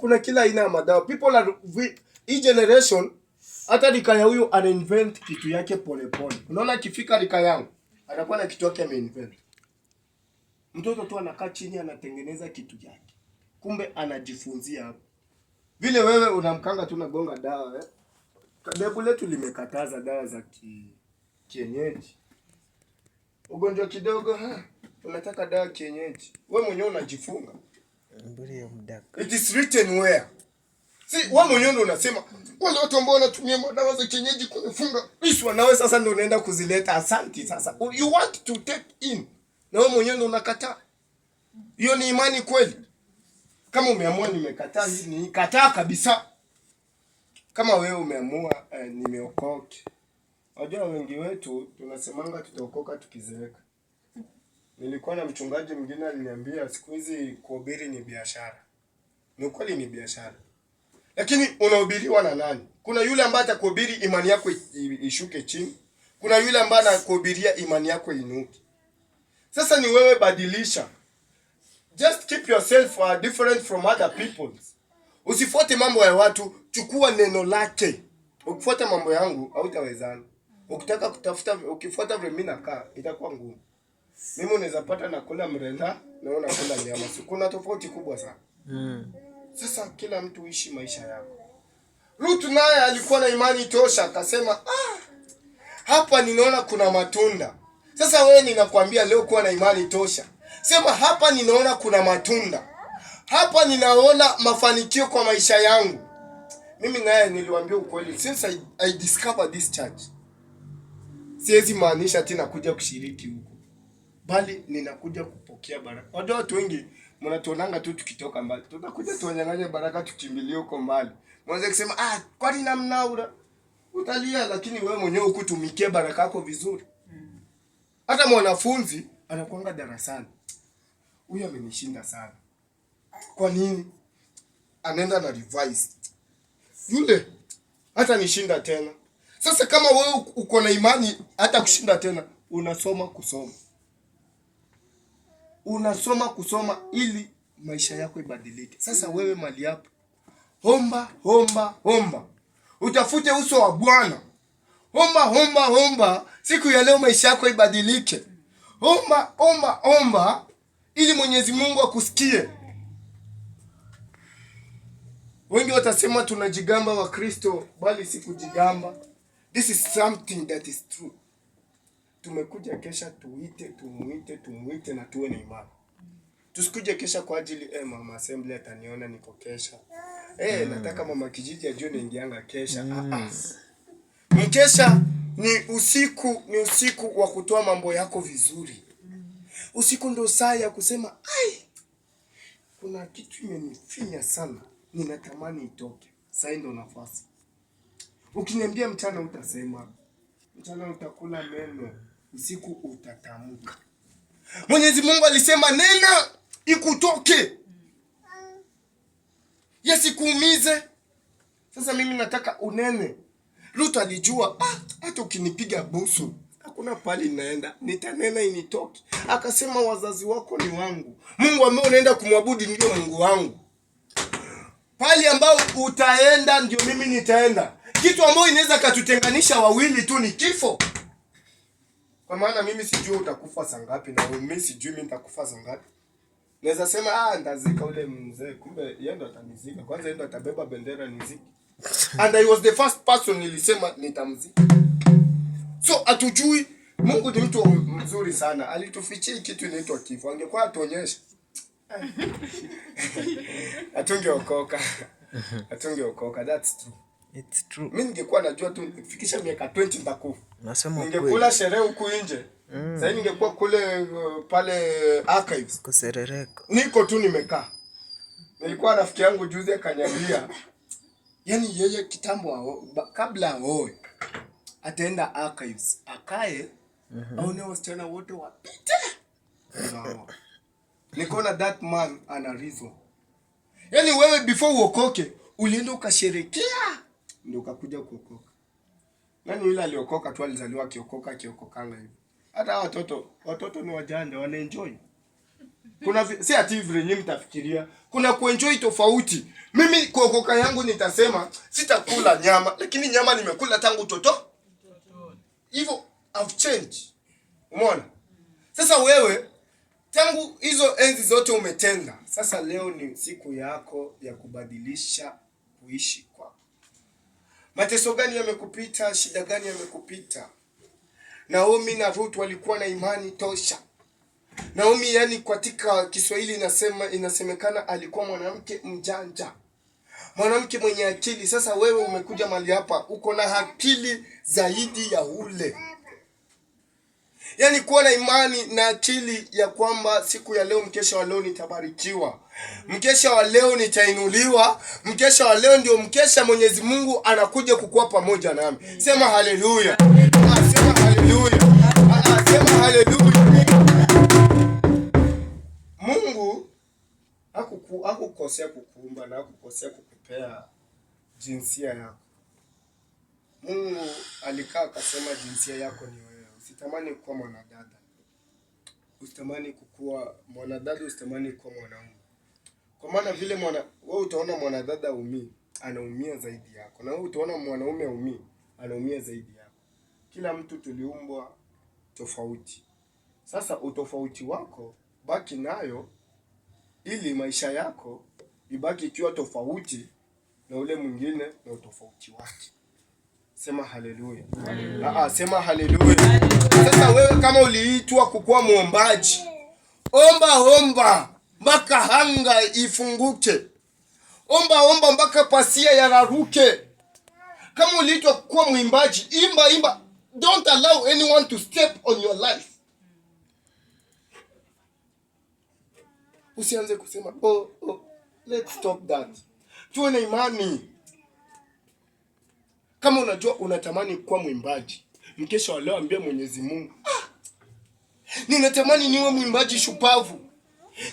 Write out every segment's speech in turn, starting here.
kuna kila aina ya madawa. People are hii generation hata rika ya huyu ana invent kitu yake pole pole. Unaona akifika rika yangu anakuwa na kitu yake ame-invent. Mtoto tu anakaa chini anatengeneza kitu yake. Kumbe anajifunzia hapo. Vile wewe unamkanga tu nagonga dawa Kadebu letu limekataza dawa za kienyeji. Ugonjwa kidogo unataka dawa kienyeji. Wewe mwenyewe unajifunga. It is written where? Wewe mwenyewe ndio unasema wale watu ambao wanatumia madawa za kienyeji kufunga. Iswa nawe sasa ndio unaenda kuzileta asanti sasa. You want to take in. Na wewe mwenyewe ndio unakataa. Hiyo ni imani kweli? Kama umeamua nimekataa hii ni kataa kabisa. Kama wewe umeamua nimeokoka. Unajua wengi wetu tunasemanga tutaokoka tukizeeka. Nilikuwa na mchungaji mwingine aliniambia siku hizi kuhubiri ni biashara. Ni kweli ni biashara. Lakini unahubiriwa na nani? Kuna yule ambaye atakuhubiri imani yako ishuke chini. Kuna yule ambaye anakuhubiria imani yako inuke. Sasa ni wewe badilisha. Just keep yourself different from other people. Usifuate mambo ya watu, chukua neno lake. Ukifuata mambo yangu hautawezana. Ukitaka kutafuta ukifuata vile mimi nakaa itakuwa ngumu. Mimi unaweza pata nakula mrenda na wewe unakula nyama. Kuna tofauti kubwa sana. Sasa kila mtu ishi maisha yako. Ruth naye alikuwa na imani tosha akasema hapa ninaona kuna matunda. Sasa wewe ninakwambia leo kuwa na imani tosha. Sema hapa ninaona kuna matunda. Hapa ninaona mafanikio kwa maisha yangu. Mimi naye niliwaambia ukweli. Since I discovered this church. Siwezi maanisha tena kuja kushiriki huko. Bali ninakuja kupokea baraka. Watu wengi mnatuonanga tu tukitoka mbali. Tutakuja tuonyanganye baraka tukimbilie huko mbali. Mwanzo kusema kwani namnaura? Utalia lakini wewe mwenyewe ukutumikie baraka yako vizuri. Hata mwanafunzi anakuanga darasani. Huyu amenishinda sana. Kwa nini? Anaenda na revise. Yule hata nishinda tena. Sasa kama wewe uko na imani hata kushinda tena, unasoma kusoma. Unasoma kusoma ili maisha yako ibadilike. Sasa wewe mali hapo. Homba. Utafute uso wa Bwana. Homba. Siku ya leo maisha yako ibadilike. Homba ili Mwenyezi Mungu akusikie. Wengi watasema tunajigamba wa Kristo, bali si kujigamba. This is something that is true. Tumekuja kesha tumuite na tuwe na imani. Tusikuje kesha kwa ajili mama assembly ataniona niko kesha. Nataka mama kijiji ajue naingianga kesha. Mkesha ni usiku wa kutoa mambo yako vizuri. Usiku ndo saa ya kusema kuna kitu imenifinya sana. Ninatamani itoke. Sasa ndo nafasi. Ukiniambia mchana utasema. Mchana utakula meno. Usiku utatamka. Mwenyezi Mungu alisema nena ikutoke. Yasikuumize. Sasa mimi nataka unene. Ruth alijua hata ukinipiga busu hakuna pali naenda, nitanena initoke. Akasema wazazi wako ni wangu. Mungu ambaye unaenda kumwabudu ndio Mungu wangu. Pali ambao utaenda ndio mimi nitaenda. Kitu ambacho inaweza katutenganisha wawili tu ni kifo. Kwa maana mimi sijui utakufa saa ngapi na mimi sijui mimi nitakufa saa ngapi. Naweza sema ndazika ule mzee, kumbe yeye ndo atanizika. Kwanza yeye ndo atabeba bendera niziki. And I was the first person nilisema nitamzika. So atujui Mungu ni mtu mzuri sana. Alitufichia kitu inaitwa kifo. Angekuwa atuonyesha. Atungeokoka. That's true. It's true. Mimi ningekuwa najua tu nifikisha miaka 20 nitakufa. Nasema kweli. Ningekula sherehe huku nje. Sasa ningekuwa kule pale archives. Kuserereka. Niko tu nimekaa. Nilikuwa rafiki yangu juzi akaniambia, yani yeye kitambo kabla aoe ataenda archives. Akae aone wasichana wote wapite. Nikaona that man ana reason. Yani wewe before uokoke ulienda ukasherekea ndio ukakuja kuokoka. Nani yule aliokoka tu alizaliwa akiokokanga hivi. Hata watoto ni wajanja wanaenjoy. Kuna si ati vile nyinyi mtafikiria. Kuna kuenjoy tofauti. Mimi kuokoka yangu nitasema sitakula nyama, lakini nyama nimekula tangu toto. Hivyo I've changed. Umeona? Sasa wewe tangu hizo enzi zote umetenda. Sasa leo ni siku yako ya kubadilisha kuishi kwako. Mateso gani yamekupita? Shida gani yamekupita? Naomi na Ruth walikuwa na imani tosha. Naomi, yani katika Kiswahili inasemekana alikuwa mwanamke mjanja. Mwanamke mwenye akili. Sasa wewe umekuja mahali hapa, uko na akili zaidi ya ule. Yani kuwa na imani na akili ya kwamba siku ya leo, mkesha wa leo nitabarikiwa. Mkesha wa leo nitainuliwa. Mkesha wa leo ndio mkesha Mwenyezi Mungu anakuja kukuwa pamoja nami. Sema haleluya. Sema haleluya. Sema haleluya. Mungu hakukosea kukuumba na hakukosea kukupea jinsia yako. Mungu alikaa akasema jinsia yako ni wewe. Usitamani kuwa mwanadada. Usitamani kukua mwanadada, usitamani kuwa mwanaume. Kwa maana vile wewe utaona mwanadada anaumia zaidi yako. Na wewe utaona mwanaume anaumia zaidi yako. Kila mtu tuliumbwa tofauti. Sasa utofauti wako baki nayo ili maisha yako ibaki ikiwa tofauti na ule mwingine na utofauti wake. Sema haleluya. Sema haleluya. Sasa wewe kama uliitwa kukuwa muombaji, omba mpaka hanga ifunguke. Omba mpaka pasia yararuke. Kama uliitwa kukuwa muimbaji, imba. Don't allow anyone to step on your life. Usianze kusema let's stop that. Tuwe na imani. Kama unajua unatamani kuwa mwimbaji, mkesha wa leo ambia Mwenyezi Mungu, ninatamani niwe mwimbaji shupavu.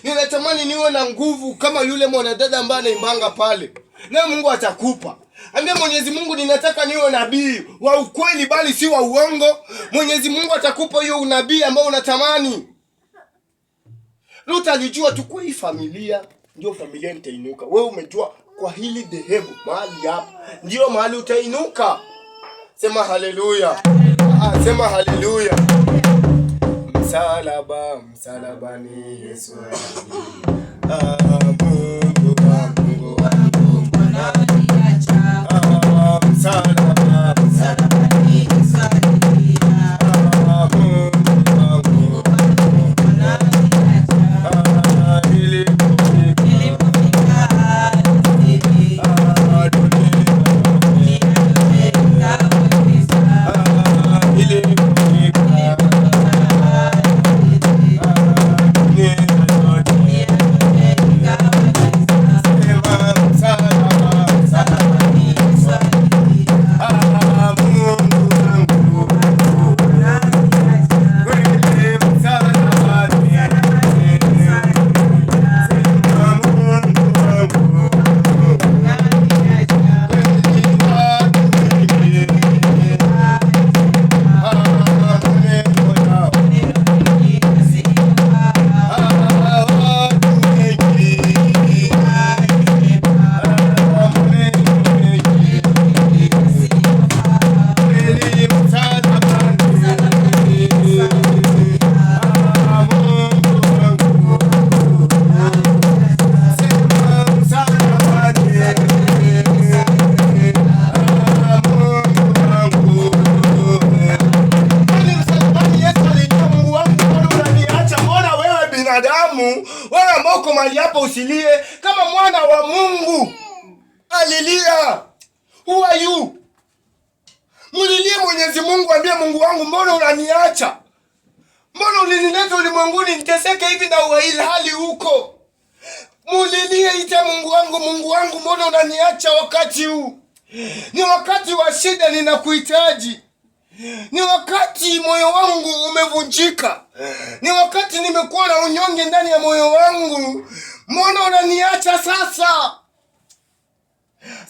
Ninatamani niwe na nguvu kama yule mwanadada ambaye anaimbanga pale. Na Mungu atakupa. Ambia Mwenyezi Mungu, ninataka niwe nabii wa ukweli bali si wa uongo. Mwenyezi Mungu atakupa hiyo unabii ambao unatamani. Ruth alijua tu kwa hii familia ndio familia nitainuka. Wewe umejua kwa hili dhehebu mahali hapa ndio mahali utainuka. Sema haleluya. Sema haleluya. Msalabani Yesu. Mungu wangu unaniacha. Msalabani Yesu. Wewe ambao uko mahali hapa usilie kama mwana wa Mungu. Alilia. Who are you? Mulilie Mwenyezi Mungu, ambie Mungu wangu, mbona unaniacha? Mbona ulinileta ulimwenguni niteseke hivi na hali huko? Mulilie, ita Mungu wangu, mbona unaniacha wakati huu? Ni wakati wa shida, ninakuhitaji. Ni wakati moyo wangu umevunjika. Ni wakati nimekuwa na unyonge ndani ya moyo wangu. Mbona unaniacha sasa?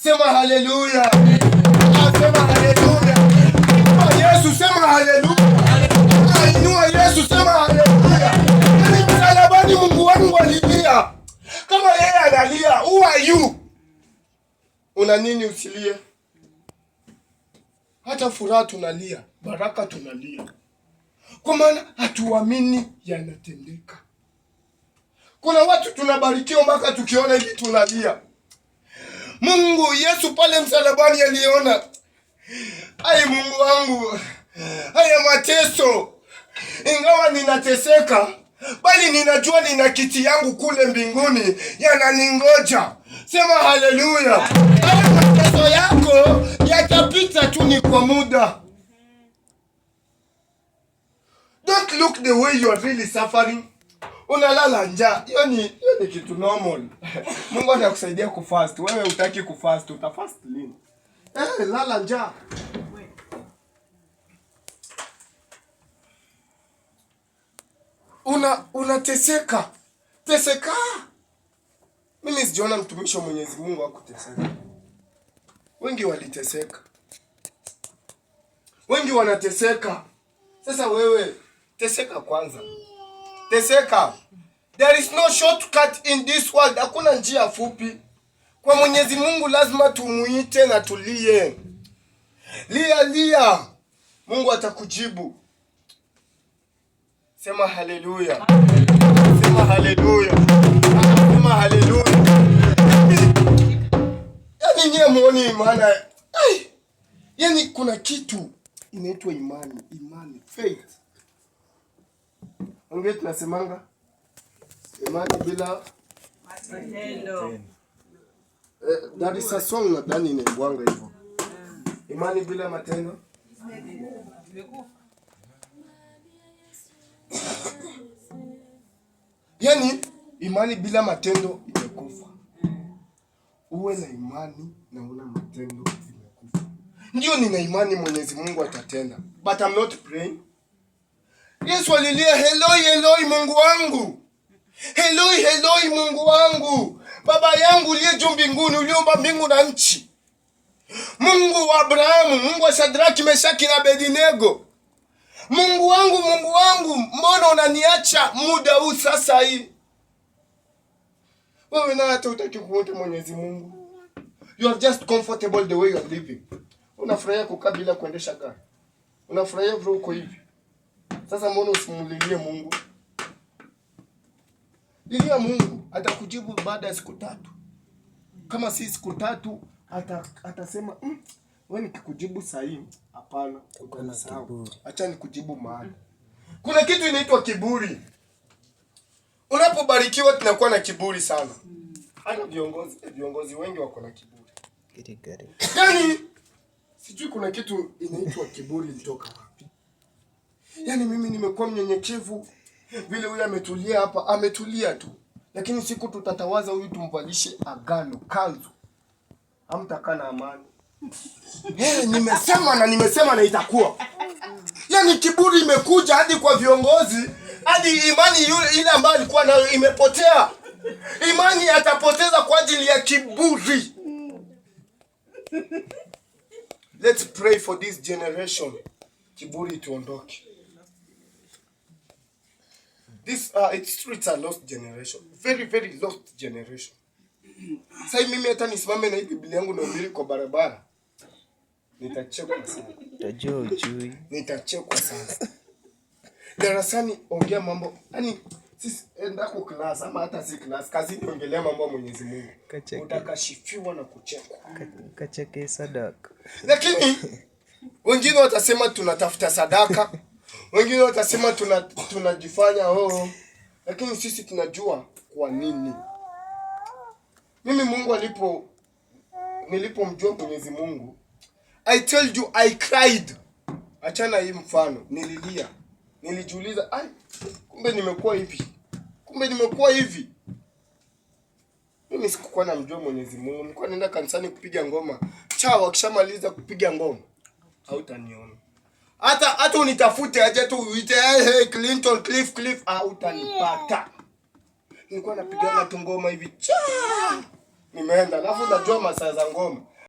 Sema haleluya. Sema haleluya. Yesu, sema haleluya. Inua Yesu, sema haleluya. Msalabani Mungu wangu alilia. Kama yeye analia, who are you? Una nini usilie? Hata furaha tunalia, baraka tunalia. Kwa maana hatuamini yanatendeka. Kuna watu tunabarikiwa mpaka tukiona hivi tunalia. Mungu Yesu pale msalabani aliona, ai Mungu wangu, haya mateso, ingawa ninateseka, bali ninajua nina kiti yangu kule mbinguni yananingoja. Sema haleluya. Haya mateso yako yatapita tu, ni kwa muda. Don't look the way you are really suffering. Unalala njaa. Hiyo ni kitu normal. Mungu anakusaidia kufast. Wewe hutaki kufast, utafast lini? Lala njaa. Unateseka. Teseka. Mimi sijaona mtumishi wa Mwenyezi Mungu akuteseka. Wengi waliteseka. Wengi wanateseka. Sasa wewe teseka kwanza. Teseka. There is no shortcut in this world. Hakuna njia fupi. Kwa Mwenyezi Mungu lazima tumuite na tulie. Lia. Mungu atakujibu. Sema haleluya. Sema haleluya. Sema haleluya. Yaani nyie muone maana. Yaani kuna kitu inaitwa imani, faith. Ongea tunasemanga imani bila matendo. That is a song nadhani inaimbwanga hivyo. Imani bila matendo. Yaani imani bila matendo imekufa. Uwe na imani na una matendo imekufa. Ndio nina imani Mwenyezi Mungu atatenda. But I'm not praying. Yesu alilia, Eloi, Eloi, Mungu wangu. Eloi, Eloi, Mungu wangu. Baba yangu uliye juu mbinguni, uliumba mbingu na nchi. Mungu wa Abrahamu, Mungu wa Shadraki, Meshaki na Abednego. Mungu wangu, mbona unaniacha muda huu sasa hii? Wewe na hata hutaki kumwita Mwenyezi Mungu. You are just comfortable the way you are living. Unafurahia kukaa bila kuendesha gari. Unafurahia vile uko hivi. Sasa mbona usimulilie Mungu? Lilia Mungu, atakujibu baada ya siku 3. Kama si siku 3, atasema, wewe nikikujibu saa hii, hapana, uko na sawa. Acha nikujibu mahali. Kuna kitu inaitwa kiburi. Unapobarikiwa tunakuwa na kiburi sana. Hata viongozi wengi wako na kiburi. Yaani sijui kuna kitu inaitwa kiburi ilitoka wapi. Yaani mimi nimekuwa mnyenyekevu, vile huyu ametulia hapa, ametulia tu. Lakini siku tutatawaza huyu tumvalishe agano, kanzu. Hamtakaa na amani. Nimesema na itakuwa. Yaani kiburi imekuja hadi kwa viongozi, hadi imani ile ambayo alikuwa nayo imepotea. Imani atapoteza kwa ajili ya kiburi. Let's pray for this generation. Kiburi tuondoke. It's a lost generation. Very, very lost generation. Sasa mimi hata nisimame na hii Biblia yangu na ubiri kwa barabara, nitachekwa sana. Nitachekwa sana. Darasani ongea mambo, yani sisi endako class ama hata si class, kazi ongelea mambo ya Mwenyezi Mungu. Utakashifiwa na kuchekwa. Kacheke sadaka. Lakini wengine watasema tunatafuta sadaka. Wengine watasema tunajifanya lakini sisi tunajua kwa nini. Mimi Mungu nilipomjua Mwenyezi Mungu, I told you I cried. Achana hii mfano, nililia. Nilijiuliza, kumbe nimekuwa hivi. Mimi sikukuwa namjua Mwenyezi Mungu. Nilikuwa naenda kanisani kupiga ngoma. Wakishamaliza kupiga ngoma, hautaniona. Hata unitafute aje tu uite Clinton Cliff, hautanipata. Nilikuwa napiga ngoma hivi. Nimeenda, alafu najua masaa za ngoma.